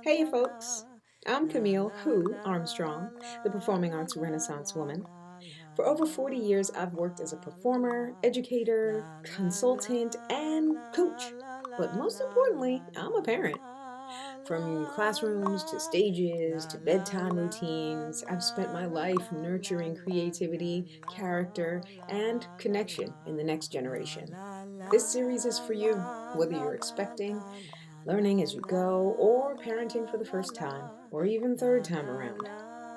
Hey, folks. I'm Camille, who Armstrong, the performing arts Renaissance woman. For over 40 years, I've worked as a performer, educator, consultant, and coach. But most importantly, I'm a parent. From classrooms to stages to bedtime routines, I've spent my life nurturing creativity, character, and connection in the next generation. This series is for you, whether you're expecting, learning as you go, or parenting for the first time, or even third time around.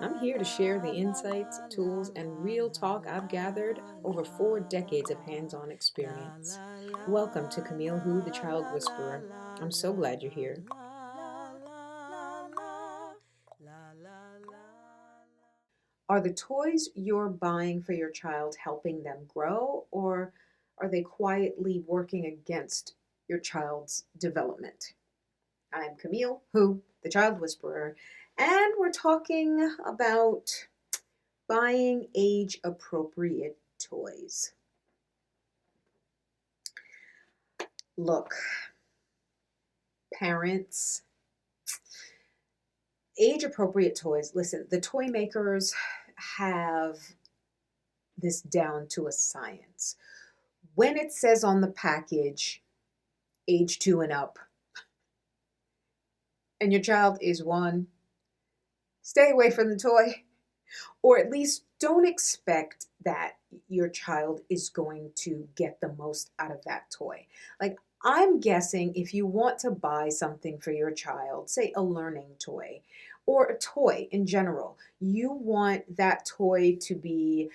I'm here to share the insights, tools, and real talk I've gathered over 4 decades of hands on experience. Welcome to Camille, who the Child Whisperer. I'm so glad you're here. Are the toys you're buying for your child helping them grow, or are they quietly working against your child's development? I'm Camille, who, the Child Whisperer, and we're talking about buying age appropriate toys. Look, parents, age appropriate toys. Listen, the toy makers have this down to a science. When it says on the package, age 2 and up, and your child is 1, stay away from the toy. Or at least don't expect that your child is going to get the most out of that toy. Like, I'm guessing if you want to buy something for your child, say a learning toy or a toy in general, you want that toy to be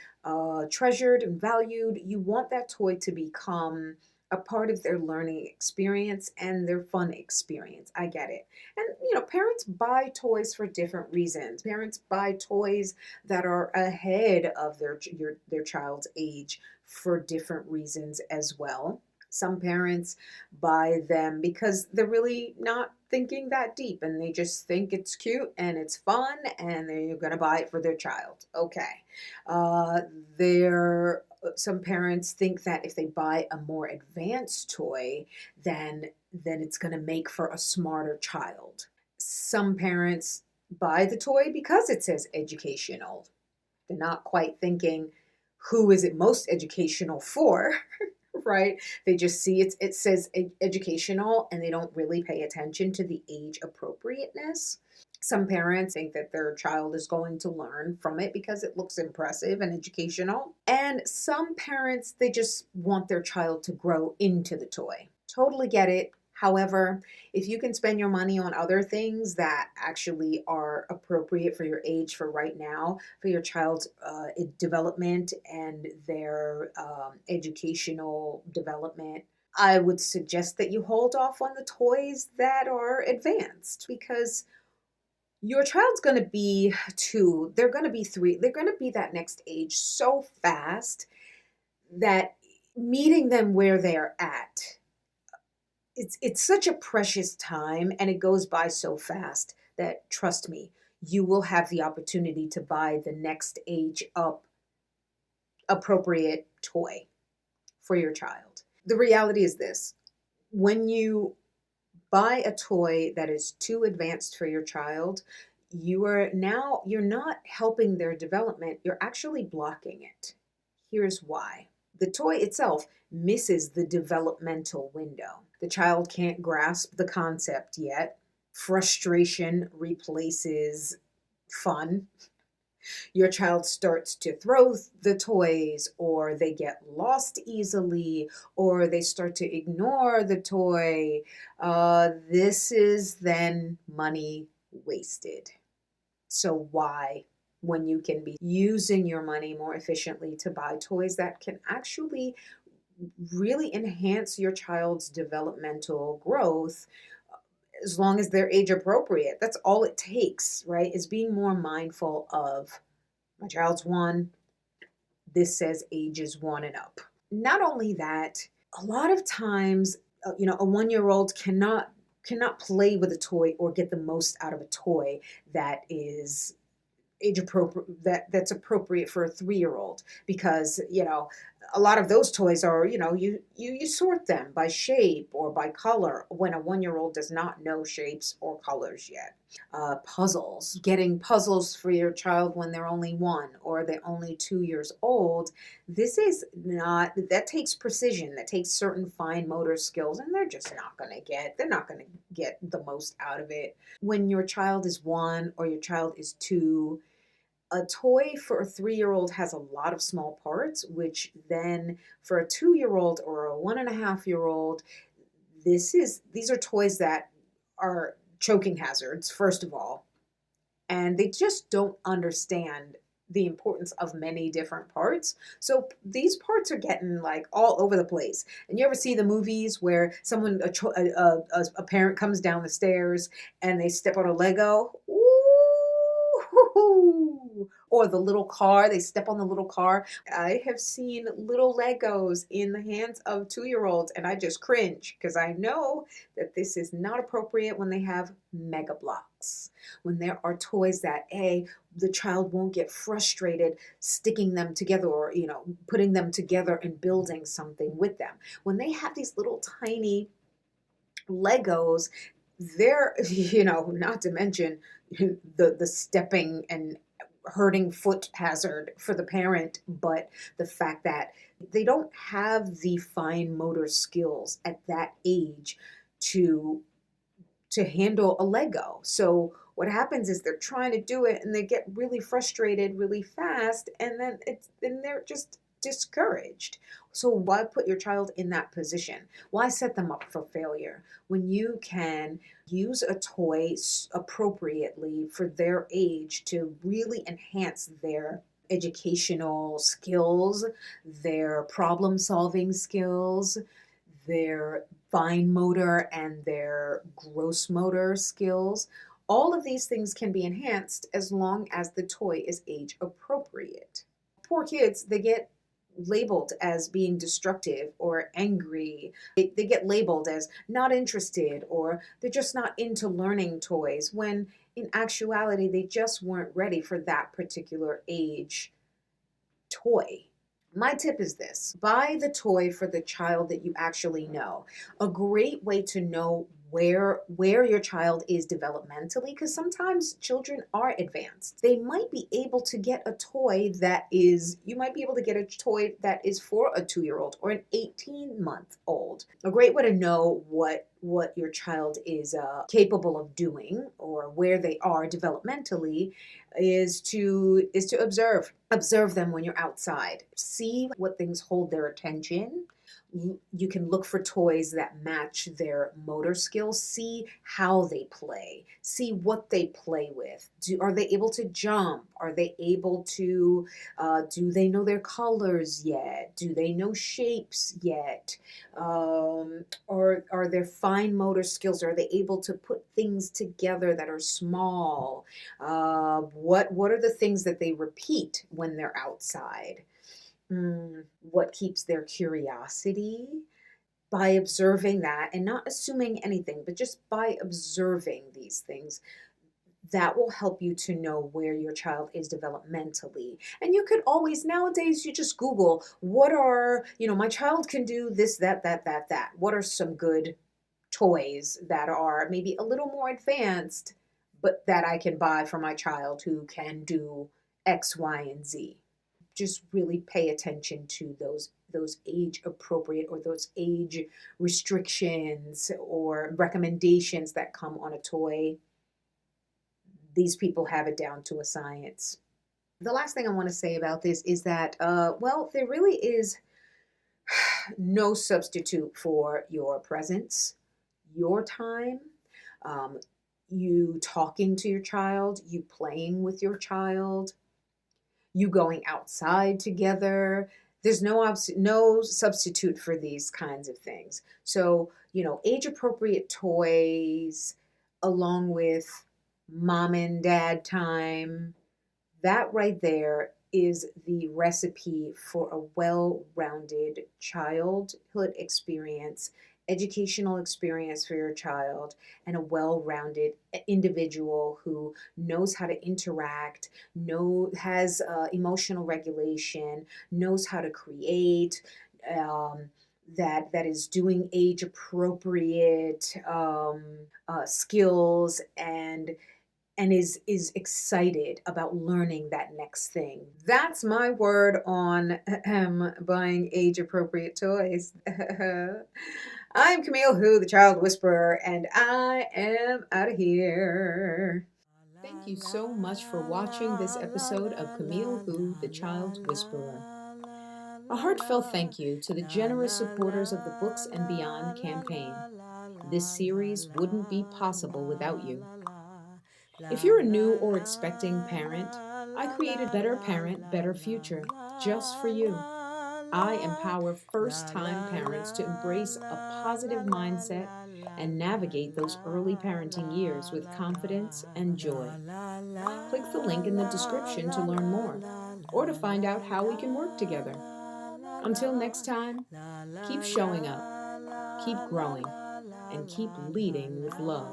treasured and valued. You want that toy to become a part of their learning experience and their fun experience. I get it. And, parents buy toys for different reasons. Parents buy toys that are ahead of their child's age for different reasons as well. Some parents buy them because they're really not thinking that deep and they just think it's cute and it's fun and they're going to buy it for their child. Okay. Uh, there some parents think that if they buy a more advanced toy, then it's going to make for a smarter child. Some parents buy the toy because it says educational. They're not quite thinking, who is it most educational for? Right? They just see it says educational and they don't really pay attention to the age appropriateness. Some parents think that their child is going to learn from it because it looks impressive and educational. And some parents, they just want their child to grow into the toy. Totally get it. However, if you can spend your money on other things that actually are appropriate for your age for right now, for your child's development and their educational development, I would suggest that you hold off on the toys that are advanced because your child's going to be 2, they're going to be 3, they're going to be that next age so fast that meeting them where they're at, it's such a precious time and it goes by so fast that, trust me, you will have the opportunity to buy the next age up appropriate toy for your child. The reality is this: when you buy a toy that is too advanced for your child, you're not helping their development, you're actually blocking it. Here's why. The toy itself misses the developmental window. The child can't grasp the concept yet. Frustration replaces fun. Your child starts to throw the toys, or they get lost easily, or they start to ignore the toy. This is then money wasted. So why, when you can be using your money more efficiently to buy toys that can actually really enhance your child's developmental growth, as long as they're age appropriate? That's all it takes, right? Is being more mindful of, my child's 1, this says ages 1 and up. Not only that, a lot of times, a 1-year-old cannot play with a toy or get the most out of a toy that is age appropriate, that's appropriate for a 3-year-old, because a lot of those toys are, you sort them by shape or by color when a 1 year old does not know shapes or colors yet. Puzzles, getting puzzles for your child when they're only 1 or they're only 2 years old. This is not, that takes precision, that takes certain fine motor skills, and they're not going to get the most out of it. When your child is 1 or your child is 2, a toy for a 3 year old has a lot of small parts, which then for a 2 year old or a 1.5 year old, these are toys that are choking hazards, first of all, and they just don't understand the importance of many different parts. So these parts are getting like all over the place. And you ever see the movies where a parent comes down the stairs and they step on a Lego? Ooh, or the little car, they step on the little car. I have seen little Legos in the hands of 2 year olds, and I just cringe because I know that this is not appropriate when they have mega blocks. When there are toys that the child won't get frustrated sticking them together, or putting them together and building something with them. When they have these little tiny Legos, they're not to mention the stepping and hurting foot hazard for the parent, but the fact that they don't have the fine motor skills at that age to handle a Lego. So what happens is they're trying to do it and they get really frustrated really fast, and then they're just discouraged. So why put your child in that position? Why set them up for failure when you can use a toy appropriately for their age to really enhance their educational skills, their problem solving skills, their fine motor and their gross motor skills? All of these things can be enhanced as long as the toy is age appropriate. Poor kids, they get labeled as being destructive or angry. They get labeled as not interested, or they're just not into learning toys, when in actuality they just weren't ready for that particular age toy. My tip is this: buy the toy for the child that you actually know. A great way to know where your child is developmentally, because sometimes children are advanced. They might be able to get a toy you might be able to get a toy that is for a 2 year old or an 18-month old. A great way to know what your child is capable of doing, or where they are developmentally, is to observe them when you're outside. See what things hold their attention. You can look for toys that match their motor skills. See how they play. See what they play with. Are they able to jump? Are they able to, do they know their colors yet? Do they know shapes yet? Or are their fine motor skills, are they able to put things together that are small? What are the things that they repeat when they're outside? What keeps their curiosity? By observing that and not assuming anything, but just by observing these things, that will help you to know where your child is developmentally. And you could always, nowadays, you just Google, my child can do this, that. What are some good toys that are maybe a little more advanced, but that I can buy for my child who can do X, Y, and Z? Just really pay attention to those age appropriate, or those age restrictions or recommendations that come on a toy. These people have it down to a science. The last thing I want to say about this is that, there really is no substitute for your presence, your time, you talking to your child, you playing with your child, you going outside together. There's no substitute for these kinds of things. So, age appropriate toys along with mom and dad time, that right there is the recipe for a well-rounded childhood experience, educational experience for your child, and a well-rounded individual who knows how to interact, has emotional regulation, knows how to create, um, that is doing age appropriate skills, and is excited about learning that next thing. That's my word on buying age appropriate toys. I'm Camille, who the child whisperer, and I am out of here. Thank you so much for watching this episode of Camille, who the child whisperer. A heartfelt thank you to the generous supporters of the Books and Beyond campaign. This series wouldn't be possible without you. If you're a new or expecting parent, I created Better Parent, Better Future just for you. I empower first-time parents to embrace a positive mindset and navigate those early parenting years with confidence and joy. Click the link in the description to learn more or to find out how we can work together. Until next time, keep showing up, keep growing, and keep leading with love.